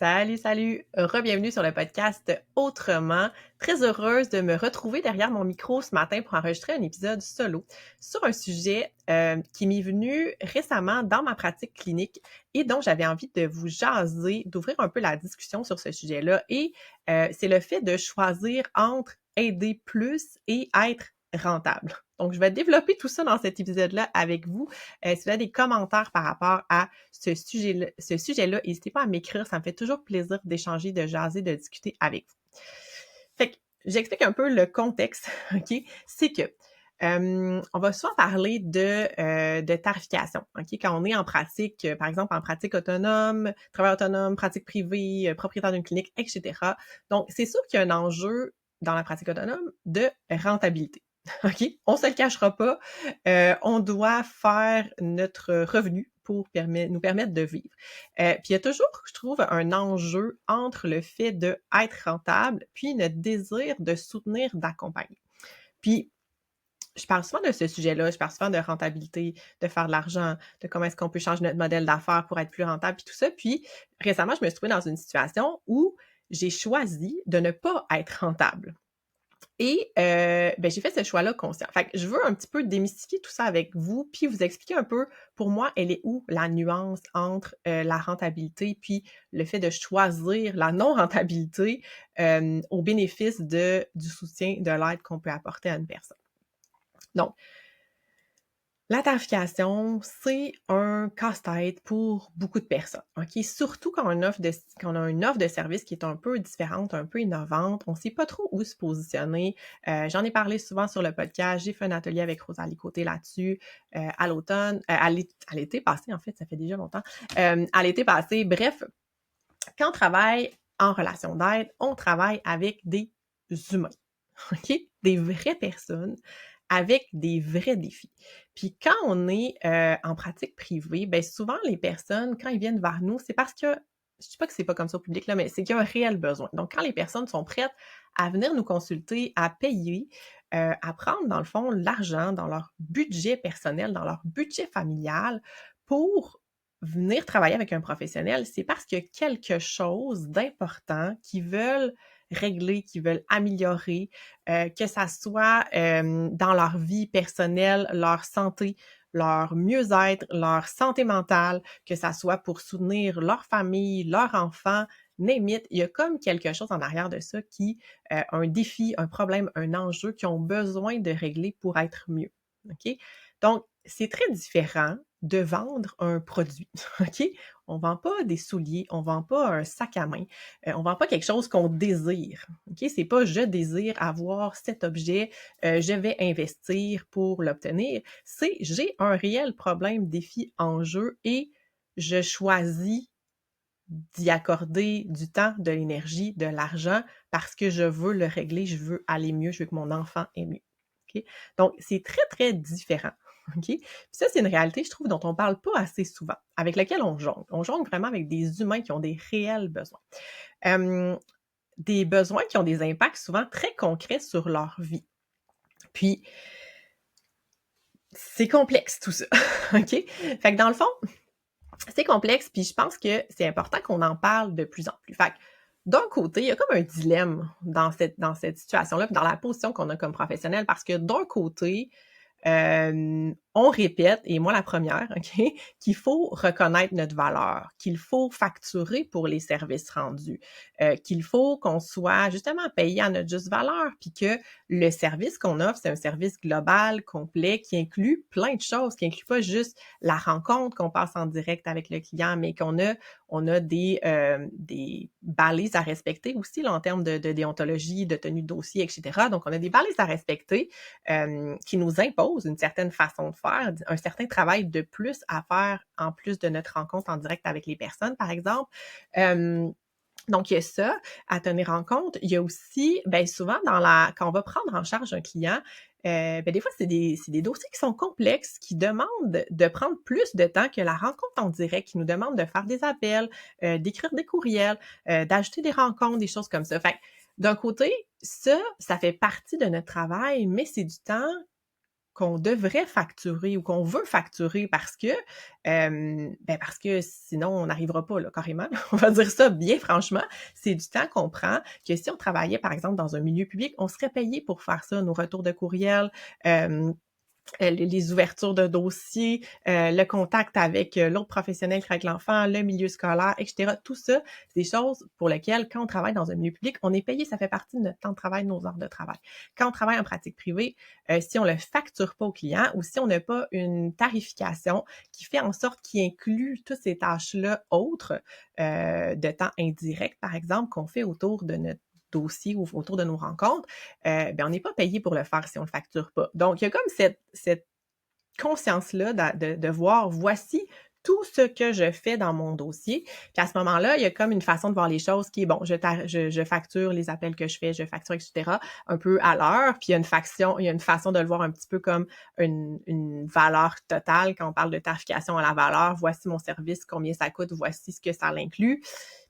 Salut, salut! Re-bienvenue sur le podcast Autrement. Très heureuse de me retrouver derrière mon micro ce matin pour enregistrer un épisode solo sur un sujet qui m'est venu récemment dans ma pratique clinique et dont j'avais envie de vous jaser, d'ouvrir un peu la discussion sur ce sujet-là. Et c'est le fait de choisir entre aider plus et être rentable. Donc, je vais développer tout ça dans cet épisode-là avec vous. Si vous avez des commentaires par rapport à ce sujet-là, n'hésitez pas à m'écrire. Ça me fait toujours plaisir d'échanger, de jaser, de discuter avec vous. Fait que j'explique un peu le contexte, OK? C'est que on va souvent parler de tarification, OK? Quand on est en pratique, par exemple en pratique autonome, travail autonome, pratique privée, propriétaire d'une clinique, etc. Donc, c'est sûr qu'il y a un enjeu dans la pratique autonome de rentabilité. OK? On se le cachera pas. On doit faire notre revenu pour nous permettre de vivre. Puis il y a toujours, je trouve, un enjeu entre le fait d'être rentable puis notre désir de soutenir, d'accompagner. Puis je parle souvent de ce sujet-là, je parle souvent de rentabilité, de faire de l'argent, de comment est-ce qu'on peut changer notre modèle d'affaires pour être plus rentable, puis tout ça. Puis récemment, je me suis trouvée dans une situation où j'ai choisi de ne pas être rentable. Et j'ai fait ce choix-là conscient. Fait que je veux un petit peu démystifier tout ça avec vous, puis vous expliquer un peu, pour moi, elle est où la nuance entre la rentabilité puis le fait de choisir la non-rentabilité au bénéfice du soutien, de l'aide qu'on peut apporter à une personne. Donc, la tarification, c'est un casse-tête pour beaucoup de personnes, OK? Surtout quand on a une offre de service qui est un peu différente, un peu innovante, on sait pas trop où se positionner. J'en ai parlé souvent sur le podcast, j'ai fait un atelier avec Rosalie Côté là-dessus, à l'automne, à l'été passé, en fait, ça fait déjà longtemps, à l'été passé. Bref, quand on travaille en relation d'aide, on travaille avec des humains, OK? Des vraies personnes avec des vrais défis. Puis quand on est en pratique privée, bien souvent les personnes, quand ils viennent vers nous, c'est parce que, je dis pas que c'est pas comme ça au public, là, mais c'est qu'il y a un réel besoin. Donc quand les personnes sont prêtes à venir nous consulter, à payer, à prendre dans le fond l'argent dans leur budget personnel, dans leur budget familial pour venir travailler avec un professionnel, c'est parce qu'il y a quelque chose d'important qu'ils veulent régler, qu'ils veulent améliorer, que ça soit dans leur vie personnelle, leur santé, leur mieux-être, leur santé mentale, que ça soit pour soutenir leur famille, leurs enfants, name it. Il y a comme quelque chose en arrière de ça qui, un défi, un problème, un enjeu qu'ils ont besoin de régler pour être mieux. OK? Donc, c'est très différent de vendre un produit. OK? On vend pas des souliers, on vend pas un sac à main, on vend pas quelque chose qu'on désire. OK? C'est pas je désire avoir cet objet, je vais investir pour l'obtenir. C'est j'ai un réel problème, défi, enjeu et je choisis d'y accorder du temps, de l'énergie, de l'argent parce que je veux le régler, je veux aller mieux, je veux que mon enfant aille mieux. OK? Donc, c'est très, très différent. OK? Puis ça, c'est une réalité, je trouve, dont on parle pas assez souvent, avec laquelle on jongle. On jongle vraiment avec des humains qui ont des réels besoins. Des besoins qui ont des impacts souvent très concrets sur leur vie. Puis, c'est complexe tout ça. OK? Fait que dans le fond, c'est complexe, puis je pense que c'est important qu'on en parle de plus en plus. Fait que d'un côté, il y a comme un dilemme dans cette situation-là, puis dans la position qu'on a comme professionnel, parce que d'un côté, on répète, et moi la première, OK, qu'il faut reconnaître notre valeur, qu'il faut facturer pour les services rendus, qu'il faut qu'on soit justement payé à notre juste valeur, puis que le service qu'on offre, c'est un service global, complet, qui inclut plein de choses, qui inclut pas juste la rencontre qu'on passe en direct avec le client, mais on a des balises à respecter aussi là, en termes de déontologie, de tenue de dossier, etc. Donc, on a des balises à respecter qui nous imposent une certaine façon de faire, un certain travail de plus à faire en plus de notre rencontre en direct avec les personnes, par exemple. Donc, il y a ça à tenir en compte. Il y a aussi, bien souvent, quand on va prendre en charge un client, des fois, c'est des dossiers qui sont complexes, qui demandent de prendre plus de temps que la rencontre en direct, qui nous demandent de faire des appels, d'écrire des courriels, d'ajouter des rencontres, des choses comme ça. Fait que, d'un côté, ça fait partie de notre travail, mais c'est du temps qu'on devrait facturer ou qu'on veut facturer parce que sinon on n'arrivera pas là, carrément. On va dire ça bien franchement, c'est du temps qu'on prend, que si on travaillait par exemple dans un milieu public, on serait payé pour faire ça, nos retours de courriel, les ouvertures de dossiers, le contact avec l'autre professionnel qui travaille avec l'enfant, le milieu scolaire, etc. Tout ça, c'est des choses pour lesquelles, quand on travaille dans un milieu public, on est payé, ça fait partie de notre temps de travail, de nos heures de travail. Quand on travaille en pratique privée, si on le facture pas au client ou si on n'a pas une tarification qui fait en sorte qu'il inclut toutes ces tâches-là autres, de temps indirect, par exemple, qu'on fait autour de notre dossier ou autour de nos rencontres, on n'est pas payé pour le faire si on le facture pas. Donc, il y a comme cette conscience-là de voir, voici tout ce que je fais dans mon dossier. Puis à ce moment-là, il y a comme une façon de voir les choses qui est, bon, je facture les appels que je fais, je facture, etc., un peu à l'heure. Puis il y a une façon de le voir un petit peu comme une valeur totale. Quand on parle de tarification à la valeur, voici mon service, combien ça coûte, voici ce que ça l'inclut.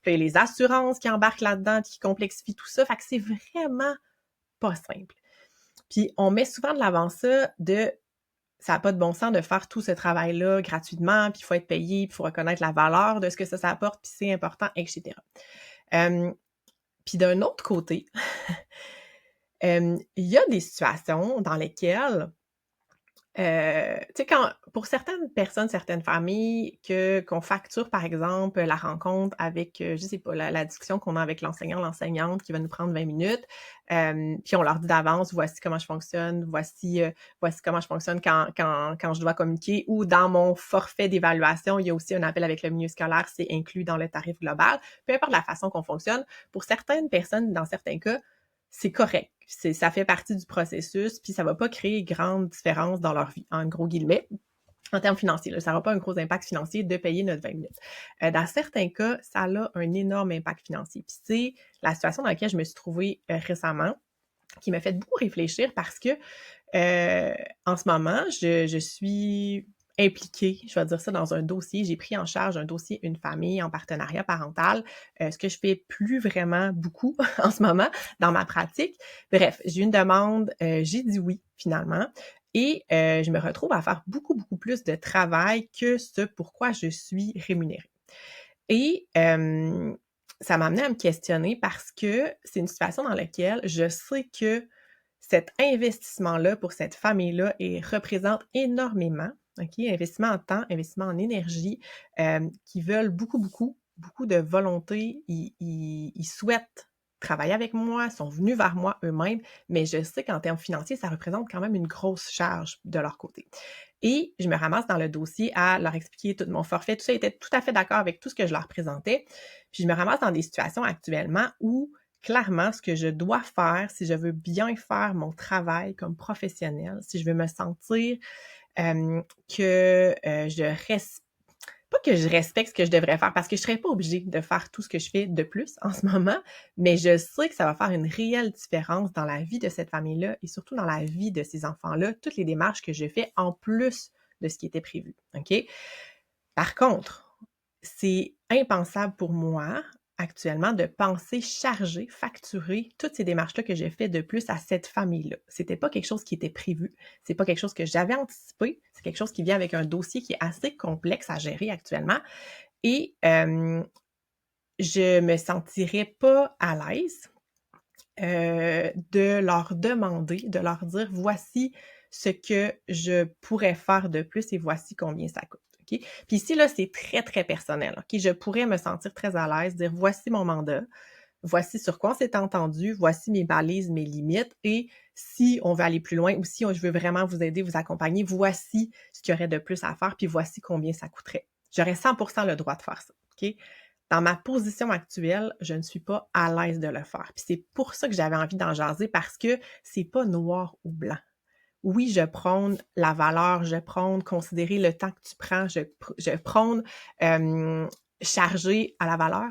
Puis les assurances qui embarquent là-dedans, qui complexifient tout ça. Fait que c'est vraiment pas simple. Puis on met souvent de l'avant ça n'a pas de bon sens de faire tout ce travail-là gratuitement, puis il faut être payé, puis il faut reconnaître la valeur de ce que ça apporte, puis c'est important, etc. Puis d'un autre côté, il y a des situations dans lesquelles tu sais, pour certaines personnes, certaines familles, qu'on facture, par exemple, la rencontre avec, je sais pas, la discussion qu'on a avec l'enseignant, l'enseignante qui va nous prendre 20 minutes, puis on leur dit d'avance, voici comment je fonctionne, voici comment je fonctionne quand je dois communiquer, ou dans mon forfait d'évaluation, il y a aussi un appel avec le milieu scolaire, c'est inclus dans le tarif global. Peu importe la façon qu'on fonctionne, pour certaines personnes, dans certains cas, c'est correct. Ça fait partie du processus, puis ça va pas créer grande différence dans leur vie, en gros guillemets, en termes financiers. Là, ça n'aura pas un gros impact financier de payer notre 20 minutes. Dans certains cas, ça a un énorme impact financier. Puis c'est la situation dans laquelle je me suis trouvée récemment, qui m'a fait beaucoup réfléchir parce que en ce moment, je suis impliquée, je vais dire ça, dans un dossier. J'ai pris en charge un dossier, une famille en partenariat parental, ce que je fais plus vraiment beaucoup en ce moment dans ma pratique. Bref, j'ai eu une demande, j'ai dit oui finalement et je me retrouve à faire beaucoup, beaucoup plus de travail que ce pourquoi je suis rémunérée. Et ça m'a amené à me questionner parce que c'est une situation dans laquelle je sais que cet investissement-là pour cette famille-là représente énormément, OK? Investissement en temps, investissement en énergie, qui veulent beaucoup, beaucoup, beaucoup de volonté. Ils souhaitent travailler avec moi, sont venus vers moi eux-mêmes, mais je sais qu'en termes financiers, ça représente quand même une grosse charge de leur côté. Et je me ramasse dans le dossier à leur expliquer tout mon forfait, tout ça, ils étaient tout à fait d'accord avec tout ce que je leur présentais. Puis je me ramasse dans des situations actuellement où clairement, ce que je dois faire, si je veux bien faire mon travail comme professionnel, si je veux me sentir que je respecte, pas que je respecte ce que je devrais faire, parce que je serais pas obligée de faire tout ce que je fais de plus en ce moment, mais je sais que ça va faire une réelle différence dans la vie de cette famille-là et surtout dans la vie de ces enfants-là, toutes les démarches que je fais en plus de ce qui était prévu, OK? Par contre, c'est impensable pour moi actuellement de penser charger, facturer toutes ces démarches-là que j'ai fait de plus à cette famille-là. C'était pas quelque chose qui était prévu, c'est pas quelque chose que j'avais anticipé, c'est quelque chose qui vient avec un dossier qui est assez complexe à gérer actuellement et je me sentirais pas à l'aise de leur demander, de leur dire: «Voici ce que je pourrais faire de plus et voici combien ça coûte». OK? Puis ici, là, c'est très, très personnel, OK? Je pourrais me sentir très à l'aise, dire: «Voici mon mandat, voici sur quoi on s'est entendu, voici mes balises, mes limites et si on veut aller plus loin ou si je veux vraiment vous aider, vous accompagner, voici ce qu'il y aurait de plus à faire puis voici combien ça coûterait». J'aurais 100% le droit de faire ça, OK? Dans ma position actuelle, je ne suis pas à l'aise de le faire. Puis c'est pour ça que j'avais envie d'en jaser parce que c'est pas noir ou blanc. Oui, je prône la valeur, je prône considérer le temps que tu prends, je prône charger à la valeur,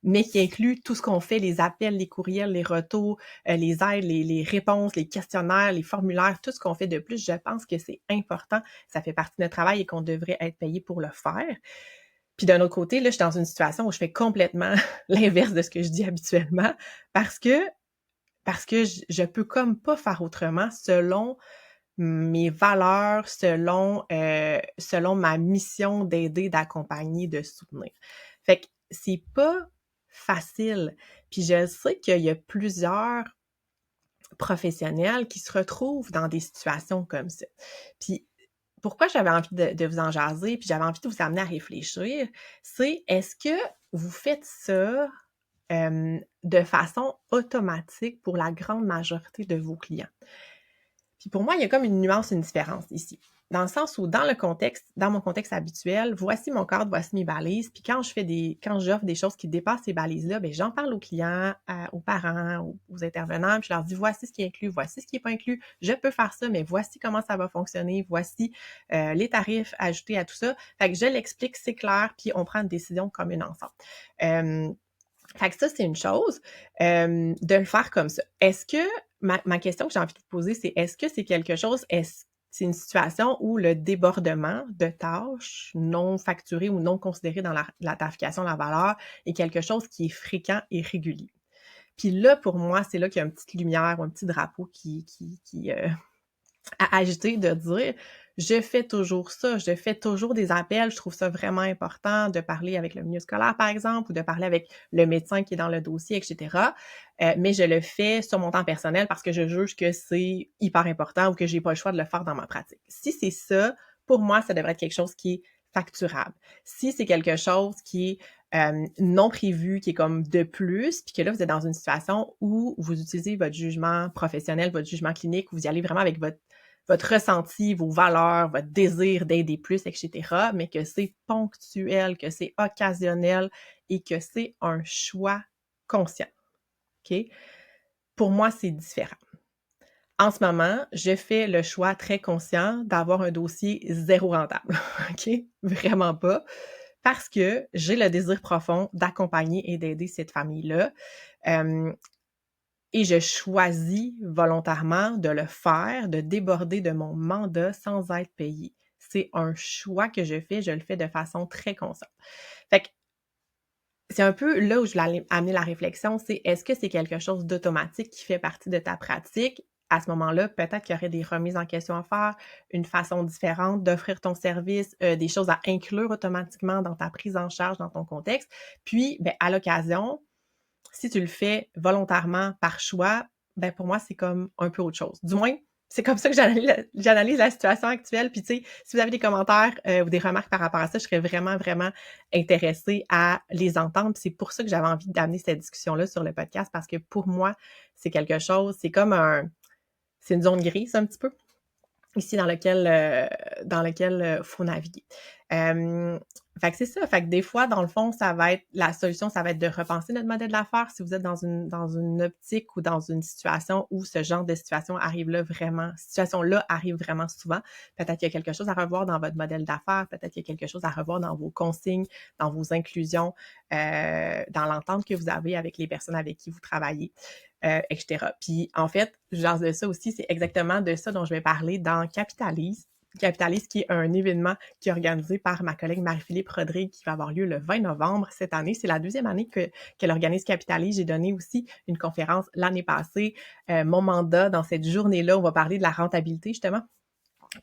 mais qui inclut tout ce qu'on fait, les appels, les courriels, les retours, les aides, les réponses, les questionnaires, les formulaires, tout ce qu'on fait de plus. Je pense que c'est important, ça fait partie de notre travail et qu'on devrait être payé pour le faire. Puis d'un autre côté, là, je suis dans une situation où je fais complètement l'inverse de ce que je dis habituellement parce que je peux comme pas faire autrement selon mes valeurs, selon ma mission d'aider, d'accompagner, de soutenir. Fait que c'est pas facile. Puis je sais qu'il y a plusieurs professionnels qui se retrouvent dans des situations comme ça. Puis pourquoi j'avais envie de vous en jaser, puis j'avais envie de vous amener à réfléchir, c'est est-ce que vous faites ça de façon automatique pour la grande majorité de vos clients? Puis pour moi, il y a comme une nuance, une différence ici. Dans le sens où, dans mon contexte habituel, voici mon cadre, voici mes balises. Puis quand j'offre des choses qui dépassent ces balises-là, bien, j'en parle aux clients, aux parents, aux intervenants, puis je leur dis voici ce qui est inclus, voici ce qui n'est pas inclus. Je peux faire ça, mais voici comment ça va fonctionner, voici les tarifs ajoutés à tout ça. Fait que je l'explique, c'est clair, puis on prend une décision commune ensemble. Fait que ça, c'est une chose, de le faire comme ça. Est-ce que, ma question que j'ai envie de vous poser, c'est est-ce que c'est quelque chose, c'est une situation où le débordement de tâches non facturées ou non considérées dans la tarification de la valeur est quelque chose qui est fréquent et régulier? Puis là, pour moi, c'est là qu'il y a une petite lumière ou un petit drapeau qui à agiter, de dire je fais toujours ça, je fais toujours des appels, je trouve ça vraiment important de parler avec le milieu scolaire, par exemple, ou de parler avec le médecin qui est dans le dossier, etc. Mais je le fais sur mon temps personnel parce que je juge que c'est hyper important ou que j'ai pas le choix de le faire dans ma pratique. Si c'est ça, pour moi, ça devrait être quelque chose qui est facturable. Si c'est quelque chose qui est non prévu, qui est comme de plus, puis que là, vous êtes dans une situation où vous utilisez votre jugement professionnel, votre jugement clinique, vous y allez vraiment avec votre ressenti, vos valeurs, votre désir d'aider plus, etc., mais que c'est ponctuel, que c'est occasionnel et que c'est un choix conscient. OK? Pour moi, c'est différent. En ce moment, je fais le choix très conscient d'avoir un dossier zéro rentable. OK? Vraiment pas. Parce que j'ai le désir profond d'accompagner et d'aider cette famille-là. Et je choisis volontairement de le faire, de déborder de mon mandat sans être payée. C'est un choix que je fais, je le fais de façon très consciente. Fait que c'est un peu là où je voulais amener la réflexion, c'est est-ce que c'est quelque chose d'automatique qui fait partie de ta pratique? À ce moment-là, peut-être qu'il y aurait des remises en question à faire, une façon différente d'offrir ton service, des choses à inclure automatiquement dans ta prise en charge, dans ton contexte. Puis, ben, à l'occasion, si tu le fais volontairement par choix, ben pour moi, c'est comme un peu autre chose. Du moins, c'est comme ça que j'analyse la situation actuelle. Puis, tu sais, si vous avez des commentaires ou des remarques par rapport à ça, je serais vraiment, vraiment intéressée à les entendre. Puis c'est pour ça que j'avais envie d'amener cette discussion-là sur le podcast parce que pour moi, c'est quelque chose, c'est une zone grise un petit peu ici dans lequel faut naviguer. Fait que c'est ça. Fait que des fois, dans le fond, la solution, ça va être de repenser notre modèle d'affaires si vous êtes dans une optique ou dans une situation où ce genre de situation-là arrive vraiment souvent. Peut-être qu'il y a quelque chose à revoir dans votre modèle d'affaires, peut-être qu'il y a quelque chose à revoir dans vos consignes, dans vos inclusions, dans l'entente que vous avez avec les personnes avec qui vous travaillez. Etc. Puis en fait, genre de ça aussi, c'est exactement de ça dont je vais parler dans Capitalise. Capitalise, qui est un événement qui est organisé par ma collègue Marie-Philippe Rodrigue, qui va avoir lieu le 20 novembre cette année. C'est la deuxième année qu'elle organise Capitalise. J'ai donné aussi une conférence l'année passée. Mon mandat dans cette journée-là, on va parler de la rentabilité justement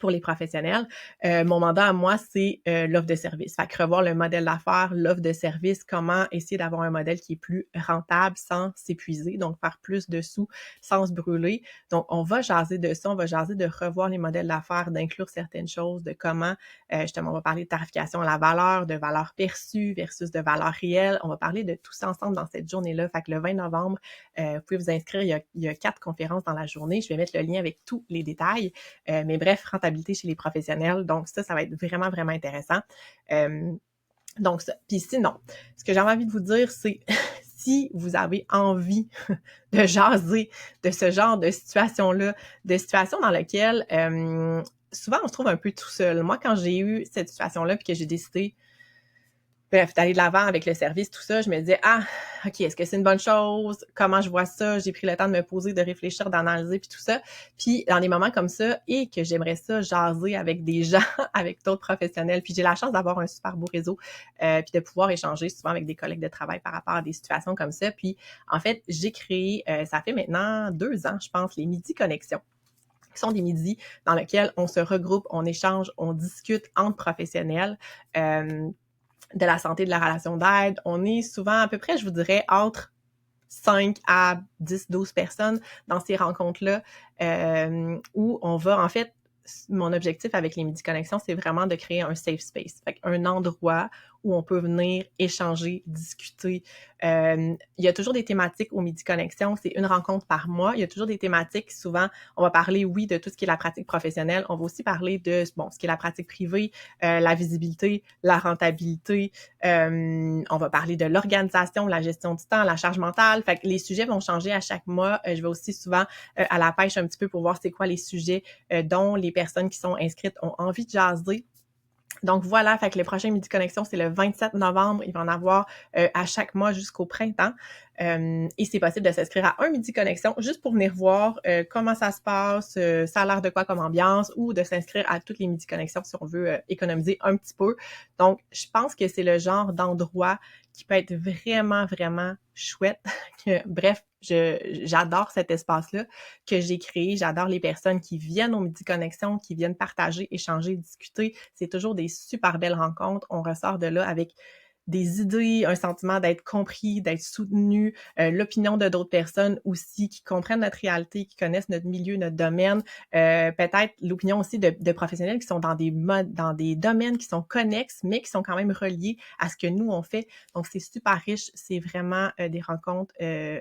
pour les professionnels. Mon mandat à moi, c'est l'offre de service. Fait que revoir le modèle d'affaires, l'offre de service, comment essayer d'avoir un modèle qui est plus rentable sans s'épuiser, donc faire plus de sous sans se brûler. Donc, on va jaser de ça, on va jaser de revoir les modèles d'affaires, d'inclure certaines choses, de comment, justement, on va parler de tarification à la valeur, de valeur perçue versus de valeur réelle. On va parler de tout ça ensemble dans cette journée-là. Fait que le 20 novembre, vous pouvez vous inscrire, il y a 4 conférences dans la journée. Je vais mettre le lien avec tous les détails. Mais bref, rentabilité chez les professionnels. Donc ça va être vraiment, vraiment intéressant. Donc ça. Puis sinon, ce que j'avais envie de vous dire, c'est si vous avez envie de jaser de ce genre de situation-là, de situations dans lesquelles souvent on se trouve un peu tout seul. Moi, quand j'ai eu cette situation-là puis que j'ai décidé bref, d'aller de l'avant avec le service, tout ça, je me disais, OK, est-ce que c'est une bonne chose? Comment je vois ça? J'ai pris le temps de me poser, de réfléchir, d'analyser, puis tout ça. Puis, dans des moments comme ça, et que j'aimerais ça jaser avec des gens, avec d'autres professionnels, puis j'ai la chance d'avoir un super beau réseau, puis de pouvoir échanger souvent avec des collègues de travail par rapport à des situations comme ça. Puis, en fait, j'ai créé, ça fait maintenant 2 ans, je pense, les Midi Connexions, qui sont des midis dans lesquels on se regroupe, on échange, on discute entre professionnels de la santé, de la relation d'aide. On est souvent à peu près, je vous dirais, entre 5 à 10, 12 personnes dans ces rencontres-là où on va, en fait, mon objectif avec les Midi Connexions, c'est vraiment de créer un safe space. Fait un endroit où on peut venir échanger, discuter. Il y a toujours des thématiques aux Midi Connexions. C'est une rencontre par mois. Il y a toujours des thématiques. Souvent, on va parler, oui, de tout ce qui est la pratique professionnelle. On va aussi parler de, bon, ce qui est la pratique privée, la visibilité, la rentabilité. On va parler de l'organisation, la gestion du temps, la charge mentale. Fait que les sujets vont changer à chaque mois. Je vais aussi souvent à la pêche un petit peu pour voir c'est quoi les sujets dont les personnes qui sont inscrites ont envie de jaser. Donc voilà, fait que le prochain Midi Connexion, c'est le 27 novembre. Il va en avoir à chaque mois jusqu'au printemps. Et c'est possible de s'inscrire à un Midi Connexion juste pour venir voir comment ça se passe, ça a l'air de quoi comme ambiance, ou de s'inscrire à toutes les Midi Connexions si on veut économiser un petit peu. Donc, je pense que c'est le genre d'endroit qui peut être vraiment, vraiment chouette. Bref, j'adore cet espace-là que j'ai créé. J'adore les personnes qui viennent aux Midi Connexion, qui viennent partager, échanger, discuter. C'est toujours des super belles rencontres. On ressort de là avec des idées, un sentiment d'être compris, d'être soutenu, l'opinion de d'autres personnes aussi qui comprennent notre réalité, qui connaissent notre milieu, notre domaine, peut-être l'opinion aussi de professionnels qui sont dans des domaines qui sont connexes, mais qui sont quand même reliés à ce que nous, on fait. Donc, c'est super riche. C'est vraiment des rencontres,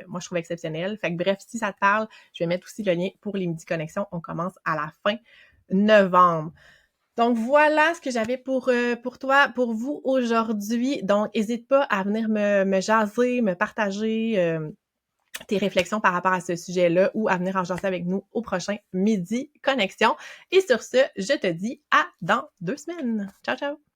moi, je trouve exceptionnelles. Fait que bref, si ça te parle, je vais mettre aussi le lien pour les Midi Connexions. On commence à la fin novembre. Donc, voilà ce que j'avais pour toi, pour vous aujourd'hui. Donc, n'hésite pas à venir me jaser, me partager tes réflexions par rapport à ce sujet-là ou à venir en jaser avec nous au prochain Midi Connexion. Et sur ce, je te dis à dans 2 semaines. Ciao, ciao!